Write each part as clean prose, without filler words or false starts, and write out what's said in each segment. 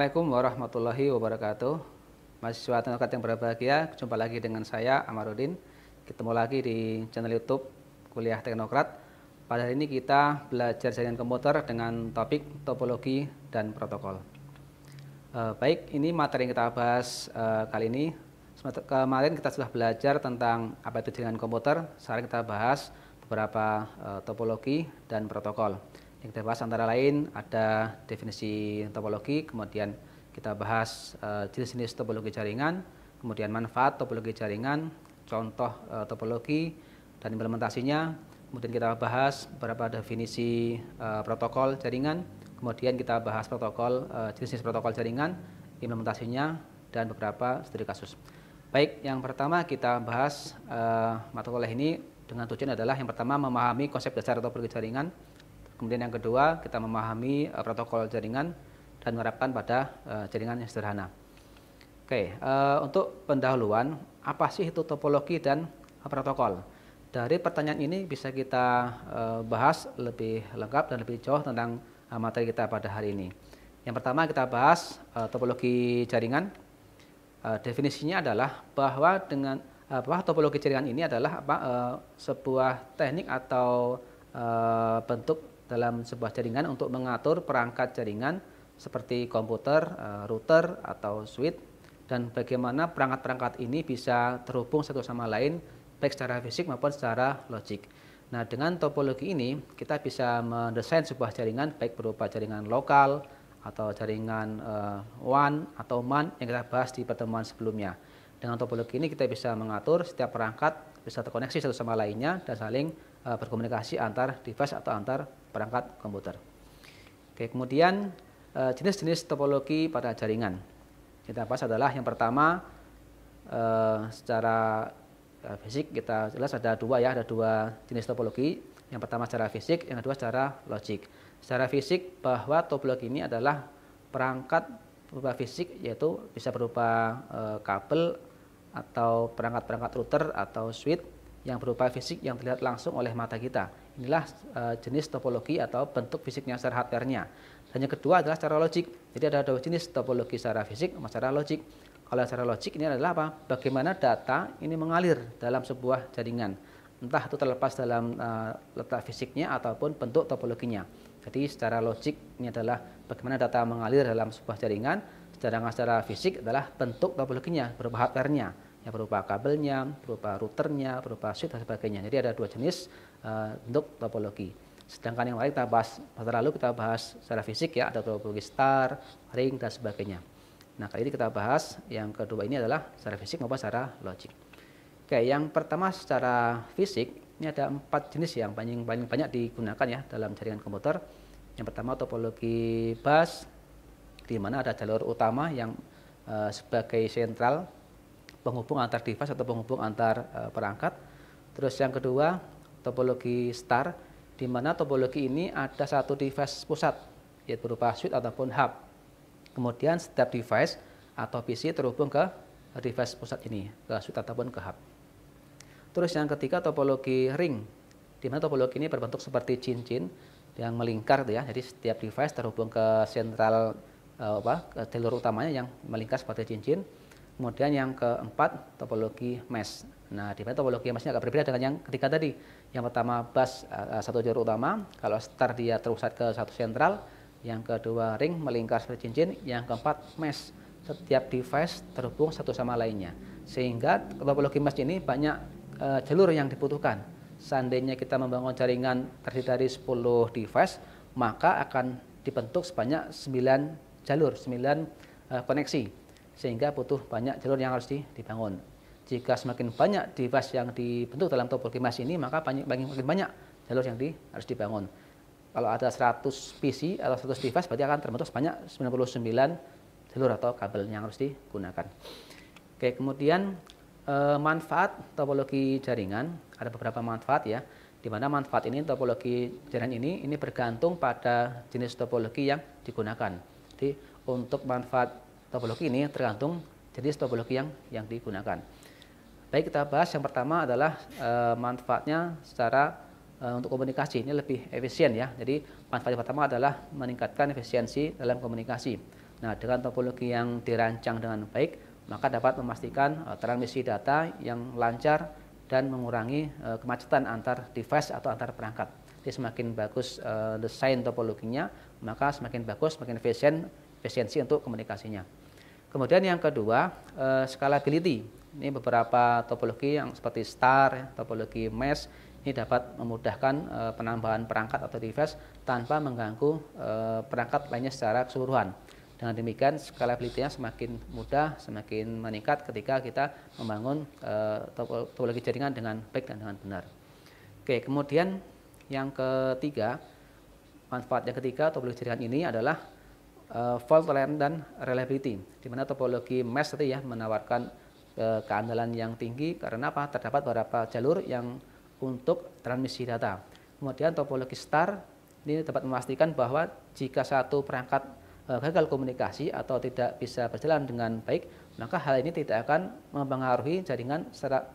Assalamualaikum warahmatullahi wabarakatuh. Mahasiswa teknokrat yang berbahagia, jumpa lagi dengan saya Amarudin. Ketemu lagi di channel YouTube Kuliah Teknokrat. Pada hari ini kita belajar jaringan komputer dengan topik topologi dan protokol. Baik, ini materi yang kita bahas kali ini. Kemarin kita sudah belajar tentang apa itu jaringan komputer. Sekarang kita bahas beberapa topologi dan protokol. Yang kita bahas antara lain ada definisi topologi, kemudian kita bahas jenis-jenis topologi jaringan, kemudian manfaat topologi jaringan, contoh topologi dan implementasinya, kemudian kita bahas beberapa definisi protokol jaringan, kemudian kita bahas protokol jenis-jenis protokol jaringan, implementasinya, dan beberapa studi kasus. Baik, yang pertama kita bahas mata kuliah ini dengan tujuan adalah yang pertama memahami konsep dasar topologi jaringan. Kemudian yang kedua, kita memahami protokol jaringan dan menerapkan pada jaringan yang sederhana. Oke, untuk pendahuluan, apa sih itu topologi dan protokol? Dari pertanyaan ini bisa kita bahas lebih lengkap dan lebih jauh tentang materi kita pada hari ini. Yang pertama kita bahas topologi jaringan. Definisinya adalah bahwa topologi jaringan ini adalah sebuah teknik atau bentuk dalam sebuah jaringan untuk mengatur perangkat jaringan seperti komputer, router, atau switch, dan bagaimana perangkat-perangkat ini bisa terhubung satu sama lain baik secara fisik maupun secara logik. Nah, dengan topologi ini kita bisa mendesain sebuah jaringan baik berupa jaringan lokal atau jaringan WAN atau MAN yang kita bahas di pertemuan sebelumnya. Dengan topologi ini kita bisa mengatur setiap perangkat bisa terkoneksi satu sama lainnya dan saling berkomunikasi antar device atau antar perangkat komputer. Oke, kemudian jenis-jenis topologi pada jaringan. Kita bahas adalah yang pertama secara fisik kita jelas ada dua jenis topologi. Yang pertama secara fisik, yang kedua secara logik. Secara fisik bahwa topologi ini adalah perangkat berupa fisik yaitu bisa berupa kabel atau perangkat-perangkat router atau switch yang berupa fisik yang terlihat langsung oleh mata kita. Inilah jenis topologi atau bentuk fisiknya secara hardware-nya. Dan yang kedua adalah secara logik. Jadi ada dua jenis topologi secara fisik sama secara logik. Kalau secara logik ini adalah apa? Bagaimana data ini mengalir dalam sebuah jaringan. Entah itu terlepas dalam letak fisiknya ataupun bentuk topologinya. Jadi secara logik ini adalah bagaimana data mengalir dalam sebuah jaringan. Sedangkan secara fisik adalah bentuk topologinya berupa hardware-nya. Ya, berupa kabelnya, berupa routernya, berupa switch dan sebagainya. Jadi ada dua jenis bentuk topologi. Sedangkan yang lain kita bahas, lalu kita bahas secara fisik ya, ada topologi star, ring dan sebagainya. Nah, kali ini kita bahas yang kedua ini adalah secara fisik maupun secara logik. Oke, yang pertama secara fisik ini ada 4 jenis yang paling banyak digunakan ya dalam jaringan komputer. Yang pertama topologi bus, di mana ada jalur utama yang sebagai sentral penghubung antar device atau penghubung antar perangkat. Terus yang kedua topologi star, di mana topologi ini ada satu device pusat yaitu berupa switch ataupun hub. Kemudian setiap device atau PC terhubung ke device pusat ini, ke switch ataupun ke hub. Terus yang ketiga topologi ring, di mana topologi ini berbentuk seperti cincin yang melingkar ya. Jadi setiap device terhubung ke sentral ke jalur utamanya yang melingkar seperti cincin. Kemudian yang keempat topologi mesh. Nah, di mana topologi mesh-nya agak berbeda dengan yang ketiga tadi. Yang pertama bus satu jalur utama, kalau star dia terpusat ke satu sentral, yang kedua ring melingkar seperti cincin, yang keempat mesh. Setiap device terhubung satu sama lainnya. Sehingga topologi mesh ini banyak jalur yang dibutuhkan. Seandainya kita membangun jaringan terdiri dari 10 device, maka akan dibentuk sebanyak 9 jalur, 9 koneksi. Sehingga butuh banyak jalur yang harus dibangun. Jika semakin banyak device yang dibentuk dalam topologi mesh ini, maka makin banyak jalur yang harus dibangun. Kalau ada 100 PC atau 100 device, berarti akan terbentuk sebanyak 99 jalur atau kabel yang harus digunakan. Oke, kemudian manfaat topologi jaringan, ada beberapa manfaat ya, di mana manfaat ini topologi jaringan ini bergantung pada jenis topologi yang digunakan. Jadi untuk manfaat topologi ini tergantung jenis topologi yang digunakan. Baik, kita bahas yang pertama adalah manfaatnya secara untuk komunikasi. Ini lebih efisien ya. Jadi manfaat yang pertama adalah meningkatkan efisiensi dalam komunikasi. Nah, dengan topologi yang dirancang dengan baik, maka dapat memastikan transmisi data yang lancar dan mengurangi kemacetan antar device atau antar perangkat. Jadi semakin bagus desain topologinya, maka semakin bagus, semakin efisiensi untuk komunikasinya. Kemudian yang kedua, scalability. Ini beberapa topologi yang seperti star, topologi mesh, ini dapat memudahkan penambahan perangkat atau device tanpa mengganggu perangkat lainnya secara keseluruhan. Dengan demikian, scalability-nya semakin mudah, semakin meningkat ketika kita membangun topologi jaringan dengan baik dan dengan benar. Oke, kemudian yang ketiga, manfaat yang ketiga topologi jaringan ini adalah fault tolerance dan reliability, di mana topologi mesh tadi ya menawarkan keandalan yang tinggi karena apa? Terdapat beberapa jalur yang untuk transmisi data. Kemudian topologi star ini dapat memastikan bahwa jika satu perangkat gagal komunikasi atau tidak bisa berjalan dengan baik, maka hal ini tidak akan mempengaruhi jaringan secara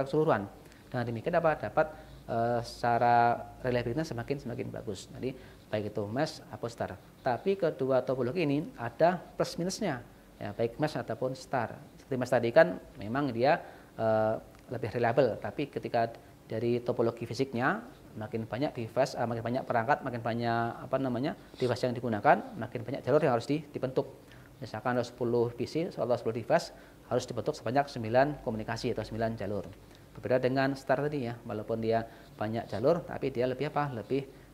keseluruhan. Dengan demikian dapat secara reliability semakin bagus. Jadi baik itu mesh ataupun star. Tapi kedua topologi ini ada plus minusnya, ya, baik mesh ataupun star. Seperti mesh tadi kan memang dia lebih reliable, tapi ketika dari topologi fisiknya makin banyak device, makin banyak perangkat, makin banyak device yang digunakan, makin banyak jalur yang harus dibentuk. Misalkan ada 10 PC atau 10 device harus dibentuk sebanyak 9 komunikasi atau 9 jalur. Berbeda dengan star tadi ya, walaupun dia banyak jalur, tapi dia lebih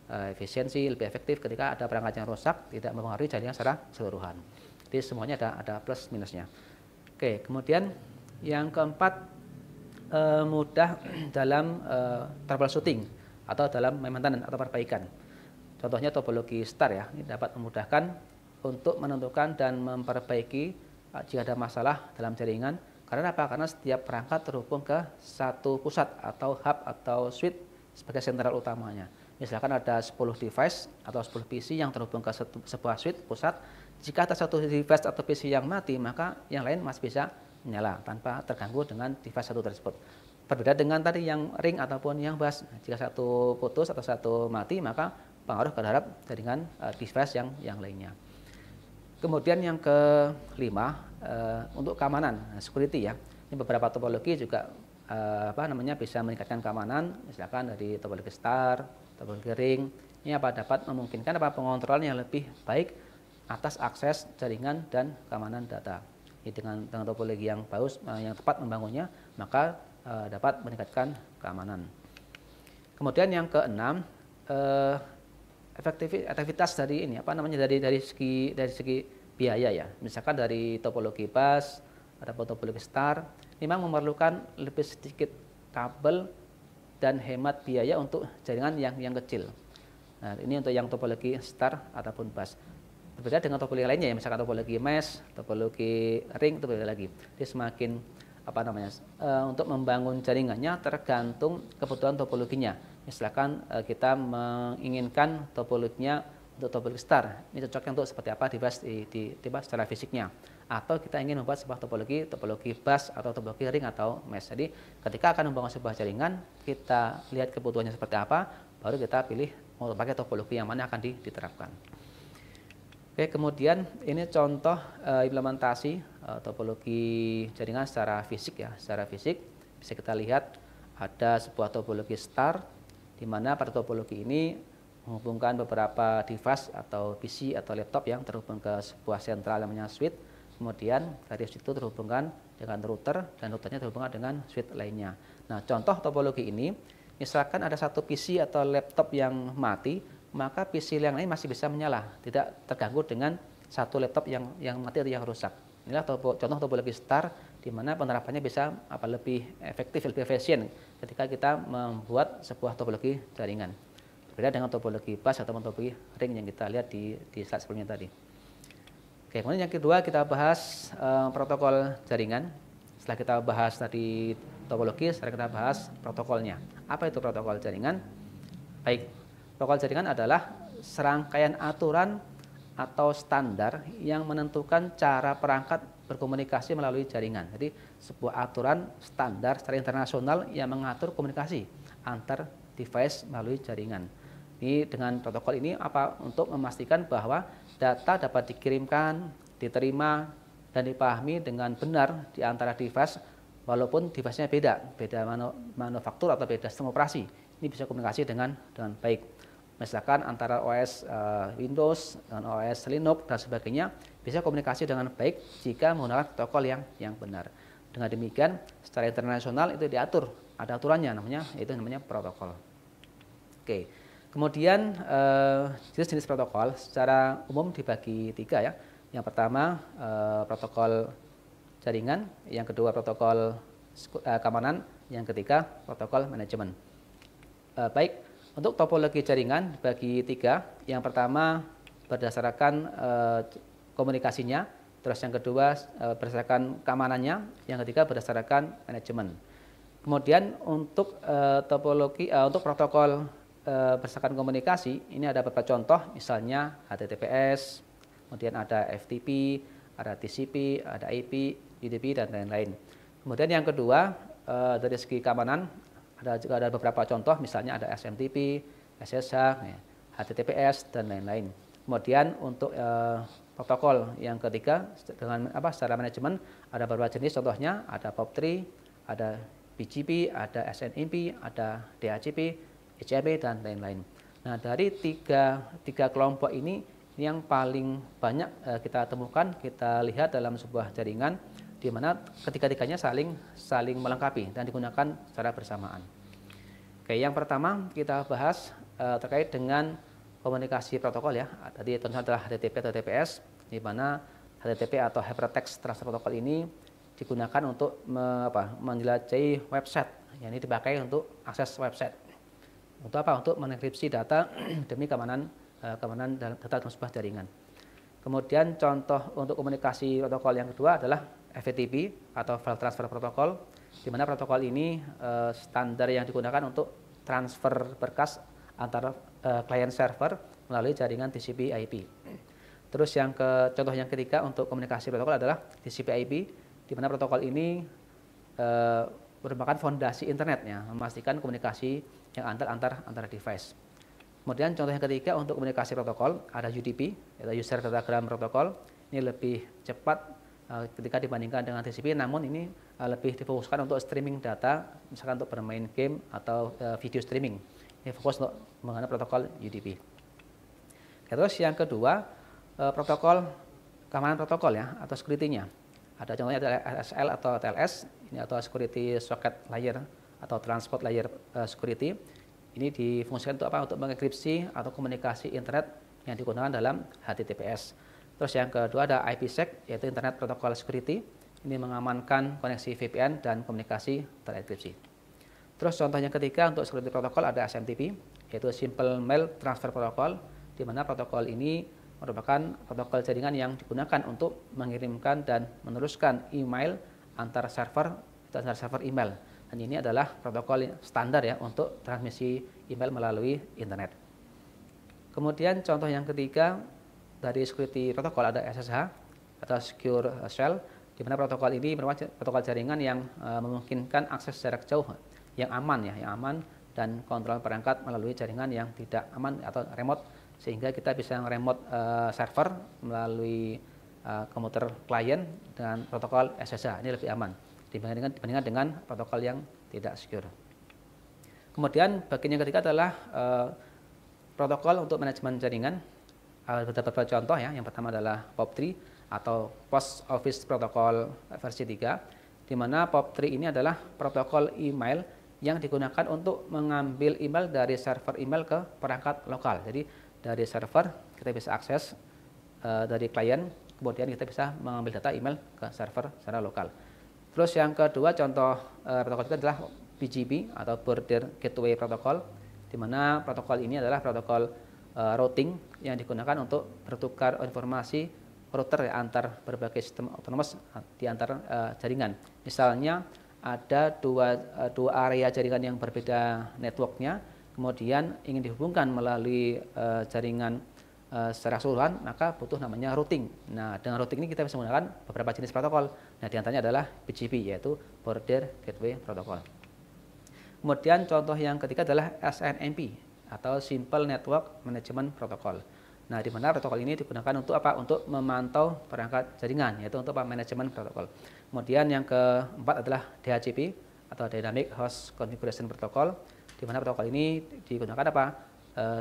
efisiensi, lebih efektif ketika ada perangkat yang rusak, tidak mempengaruhi jaringan secara keseluruhan. Jadi semuanya ada plus minusnya. Oke, kemudian yang keempat, mudah dalam troubleshooting atau dalam maintenance atau perbaikan. Contohnya topologi star ya, ini dapat memudahkan untuk menentukan dan memperbaiki jika ada masalah dalam jaringan. Karena apa? Karena setiap perangkat terhubung ke satu pusat atau hub atau switch sebagai sentral utamanya. Misalkan ada 10 device atau 10 PC yang terhubung ke sebuah switch pusat. Jika ada satu device atau PC yang mati, maka yang lain masih bisa menyala tanpa terganggu dengan device satu tersebut. Berbeda dengan tadi yang ring ataupun yang bus. Jika satu putus atau satu mati, maka pengaruh terhadap jaringan device yang lainnya. Kemudian yang kelima, untuk keamanan, security ya. Ini beberapa topologi juga bisa meningkatkan keamanan, misalkan dari topologi star, topologi ring. Ini dapat memungkinkan pengontrolan yang lebih baik atas akses jaringan dan keamanan data. Dengan topologi yang bagus, yang tepat membangunnya, maka dapat meningkatkan keamanan. Kemudian yang keenam, efektivitas dari ini dari segi biaya ya. Misalkan dari topologi bus ataupun topologi star, memang memerlukan lebih sedikit kabel dan hemat biaya untuk jaringan yang kecil. Nah, ini untuk yang topologi star ataupun bus. Berbeda dengan topologi lainnya ya, misalkan topologi mesh, topologi ring, itu beda lagi. Dia semakin untuk membangun jaringannya tergantung kebutuhan topologinya. Misalkan kita menginginkan topologinya untuk topologi star, ini cocoknya untuk seperti apa device secara fisiknya. Atau kita ingin membuat sebuah topologi bus atau topologi ring atau mesh. Jadi ketika akan membangun sebuah jaringan, kita lihat kebutuhannya seperti apa, baru kita pilih mau pakai topologi yang mana akan diterapkan. Oke, kemudian ini contoh implementasi topologi jaringan secara fisik ya. Secara fisik bisa kita lihat ada sebuah topologi star, di mana pada topologi ini menghubungkan beberapa device atau PC atau laptop yang terhubung ke sebuah sentral namanya switch. Kemudian dari situ terhubungkan dengan router dan routernya terhubungkan dengan switch lainnya. Nah, contoh topologi ini, misalkan ada satu PC atau laptop yang mati, maka PC yang lain masih bisa menyala, tidak terganggu dengan satu laptop yang mati atau yang rusak. Inilah contoh topologi star, di mana penerapannya bisa lebih efektif, lebih efisien ketika kita membuat sebuah topologi jaringan. Berbeda dengan topologi bus atau topologi ring yang kita lihat di slide sebelumnya tadi. Oke, kemudian yang kedua kita bahas protokol jaringan. Setelah kita bahas tadi topologi, sekarang kita bahas protokolnya. Apa itu protokol jaringan? Baik, protokol jaringan adalah serangkaian aturan atau standar yang menentukan cara perangkat berkomunikasi melalui jaringan. Jadi sebuah aturan standar secara internasional yang mengatur komunikasi antar device melalui jaringan. Ini dengan protokol ini untuk memastikan bahwa data dapat dikirimkan, diterima dan dipahami dengan benar di antara device, walaupun device-nya beda manufaktur atau beda sistem operasi. Ini bisa komunikasi dengan baik. Misalkan antara OS Windows dengan OS Linux dan sebagainya bisa komunikasi dengan baik jika menggunakan protokol yang benar. Dengan demikian, secara internasional itu diatur, ada aturannya namanya protokol. Oke. Kemudian jenis-jenis protokol secara umum dibagi 3 ya. Yang pertama protokol jaringan, yang kedua protokol keamanan, yang ketiga protokol manajemen. Baik, untuk topologi jaringan dibagi 3. Yang pertama berdasarkan komunikasinya, terus yang kedua berdasarkan keamanannya, yang ketiga berdasarkan manajemen. Kemudian untuk untuk protokol berdasarkan komunikasi, ini ada beberapa contoh, misalnya HTTPS, kemudian ada FTP, ada TCP, ada IP, UDP, dan lain-lain. Kemudian yang kedua, dari segi keamanan, ada beberapa contoh, misalnya ada SMTP, SSH, HTTPS, dan lain-lain. Kemudian untuk protokol yang ketiga, dengan secara manajemen, ada beberapa jenis, contohnya ada POP3, ada BGP, ada SNMP, ada DHCP, HCP, dan lain-lain. Nah, dari tiga kelompok ini yang paling banyak kita temukan, kita lihat dalam sebuah jaringan di mana ketiga-tiganya saling melengkapi dan digunakan secara bersamaan. Oke, yang pertama kita bahas terkait dengan komunikasi protokol ya. Tadi contohnya adalah HTTP atau TTPS, di mana HTTP atau Hypertext Transfer Protocol ini digunakan untuk menjelajahi website, yang ini dipakai untuk akses website. Untuk apa? Untuk menenkripsi data demi keamanan data dalam sebuah jaringan. Kemudian contoh untuk komunikasi protokol yang kedua adalah FTP atau File Transfer Protocol, di mana protokol ini standar yang digunakan untuk transfer berkas antara client server melalui jaringan TCP/IP. Terus contoh yang ketiga untuk komunikasi protokol adalah TCP/IP, di mana protokol ini merupakan fondasi internetnya, memastikan komunikasi yang antar device. Kemudian contoh yang ketiga untuk komunikasi protokol ada UDP, yaitu User Datagram Protocol. Ini lebih cepat ketika dibandingkan dengan TCP, namun ini lebih difokuskan untuk streaming data, misalkan untuk bermain game atau video streaming. Ini fokus untuk menggunakan protokol UDP. Terus yang kedua, protokol keamanan protokol ya, atau security-nya. Ada contohnya adalah SSL atau TLS, ini atau Security Socket Layer atau Transport Layer Security. Ini difungsikan untuk apa? Untuk mengenkripsi atau komunikasi internet yang digunakan dalam HTTPS. Terus yang kedua ada IPsec, yaitu Internet Protocol Security. Ini mengamankan koneksi VPN dan komunikasi terenkripsi. Terus contoh yang ketiga untuk security protokol ada SMTP, yaitu Simple Mail Transfer Protocol, di mana protokol ini merupakan protokol jaringan yang digunakan untuk mengirimkan dan meneruskan email antar server email. Dan ini adalah protokol standar ya untuk transmisi email melalui internet. Kemudian contoh yang ketiga dari security protokol ada SSH atau Secure Shell, di mana protokol ini merupakan protokol jaringan yang memungkinkan akses jarak jauh yang aman dan kontrol perangkat melalui jaringan yang tidak aman atau remote, sehingga kita bisa remote server melalui komputer klien dengan protokol SSH. Ini lebih aman dibandingkan dengan protokol yang tidak secure. Kemudian bagian yang ketiga adalah protokol untuk manajemen jaringan. Ada beberapa contoh ya. Yang pertama adalah POP3 atau Post Office Protocol versi 3, di mana POP3 ini adalah protokol email yang digunakan untuk mengambil email dari server email ke perangkat lokal. Jadi dari server kita bisa akses dari klien, kemudian kita bisa mengambil data email ke server secara lokal. Terus yang kedua contoh protokol itu adalah BGP atau Border Gateway Protocol, di mana protokol ini adalah protokol routing yang digunakan untuk bertukar informasi router antar berbagai sistem otonomos di antar jaringan. Misalnya ada dua area jaringan yang berbeda networknya, kemudian ingin dihubungkan melalui jaringan secara keseluruhan, maka butuh namanya routing. Nah, dengan routing ini kita bisa menggunakan beberapa jenis protokol. Nah, di antaranya adalah BGP, yaitu Border Gateway Protocol. Kemudian contoh yang ketiga adalah SNMP atau Simple Network Management Protocol. Nah, di mana protokol ini digunakan untuk apa? Untuk memantau perangkat jaringan, yaitu untuk manajemen protokol. Kemudian yang keempat adalah DHCP atau Dynamic Host Configuration Protocol, di mana protokol ini digunakan apa?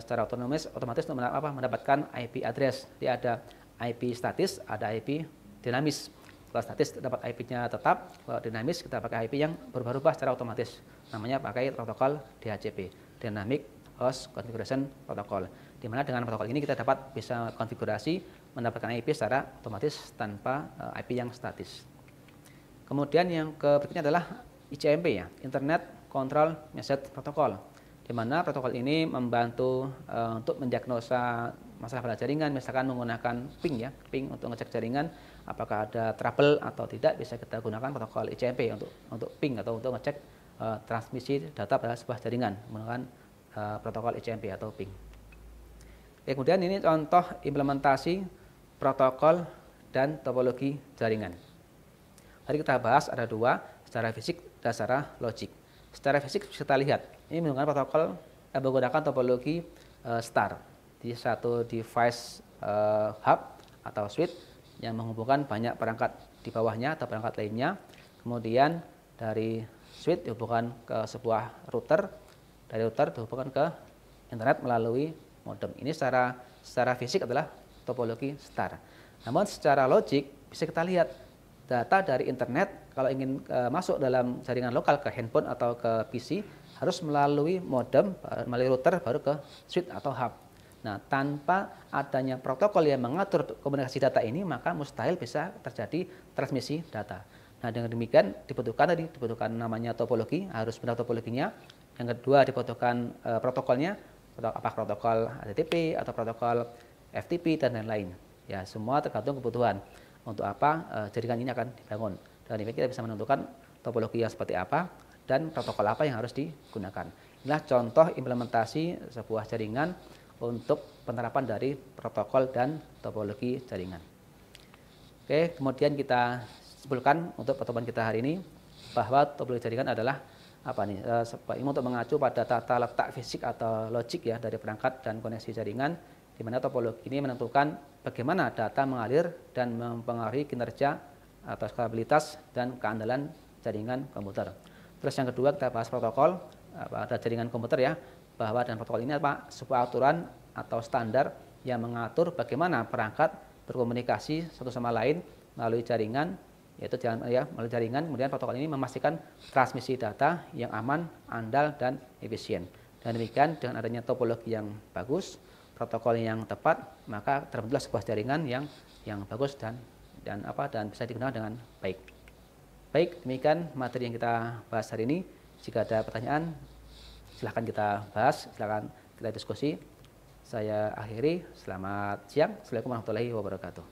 Secara otomatis untuk mendapatkan IP address. Jadi ada IP statis, ada IP dinamis. Kalau statis dapat IP-nya tetap, kalau dinamis kita pakai IP yang berubah-ubah secara otomatis. Namanya pakai protokol DHCP, Dynamic Host Configuration Protocol. Di mana dengan protokol ini kita dapat bisa konfigurasi mendapatkan IP secara otomatis tanpa IP yang statis. Kemudian yang berikutnya adalah ICMP ya, Internet Control Message Protocol, di mana protokol ini membantu untuk mendiagnosa masalah pada jaringan, misalkan menggunakan ping ya, ping untuk ngecek jaringan apakah ada trouble atau tidak, bisa kita gunakan protokol ICMP untuk ping atau untuk ngecek transmisi data pada sebuah jaringan menggunakan protokol ICMP atau ping. Kemudian ini contoh implementasi protokol dan topologi jaringan. Tadi kita bahas ada dua, secara fisik dan secara logik. Secara fisik kita lihat, ini menggunakan protokol menggunakan topologi star di satu device hub atau switch yang menghubungkan banyak perangkat di bawahnya atau perangkat lainnya. Kemudian dari switch dihubungkan ke sebuah router, dari router dihubungkan ke internet melalui modem. Ini secara fisik adalah topologi star. Namun secara logik bisa kita lihat data dari internet kalau ingin masuk dalam jaringan lokal ke handphone atau ke PC harus melalui modem, melalui router baru ke switch atau hub. Nah, tanpa adanya protokol yang mengatur komunikasi data ini, maka mustahil bisa terjadi transmisi data. Nah, dengan demikian dibutuhkan namanya topologi, harus benar topologinya. Yang kedua dibutuhkan protokolnya, apakah protokol HTTP atau protokol FTP dan lain-lain. Ya, semua tergantung kebutuhan untuk apa jaringan ini akan dibangun. Dan ini kita bisa menentukan topologi yang seperti apa dan protokol apa yang harus digunakan. Inilah contoh implementasi sebuah jaringan untuk penerapan dari protokol dan topologi jaringan. Oke, kemudian kita simpulkan untuk pertemuan kita hari ini bahwa topologi jaringan adalah untuk mengacu pada tata letak fisik atau logik ya dari perangkat dan koneksi jaringan, di mana topologi ini menentukan bagaimana data mengalir dan mempengaruhi kinerja atau stabilitas dan keandalan jaringan komputer. Terus yang kedua kita bahas protokol pada jaringan komputer ya, bahwa dan protokol ini sebuah aturan atau standar yang mengatur bagaimana perangkat berkomunikasi satu sama lain melalui jaringan, yaitu melalui jaringan. Kemudian protokol ini memastikan transmisi data yang aman, andal, dan efisien. Dan demikian dengan adanya topologi yang bagus, protokol yang tepat, maka terbentuklah sebuah jaringan yang bagus dan bisa digunakan dengan baik. Baik, demikian materi yang kita bahas hari ini. Jika ada pertanyaan, silahkan kita bahas, silahkan kita diskusi. Saya akhiri, selamat siang. Assalamualaikum warahmatullahi wabarakatuh.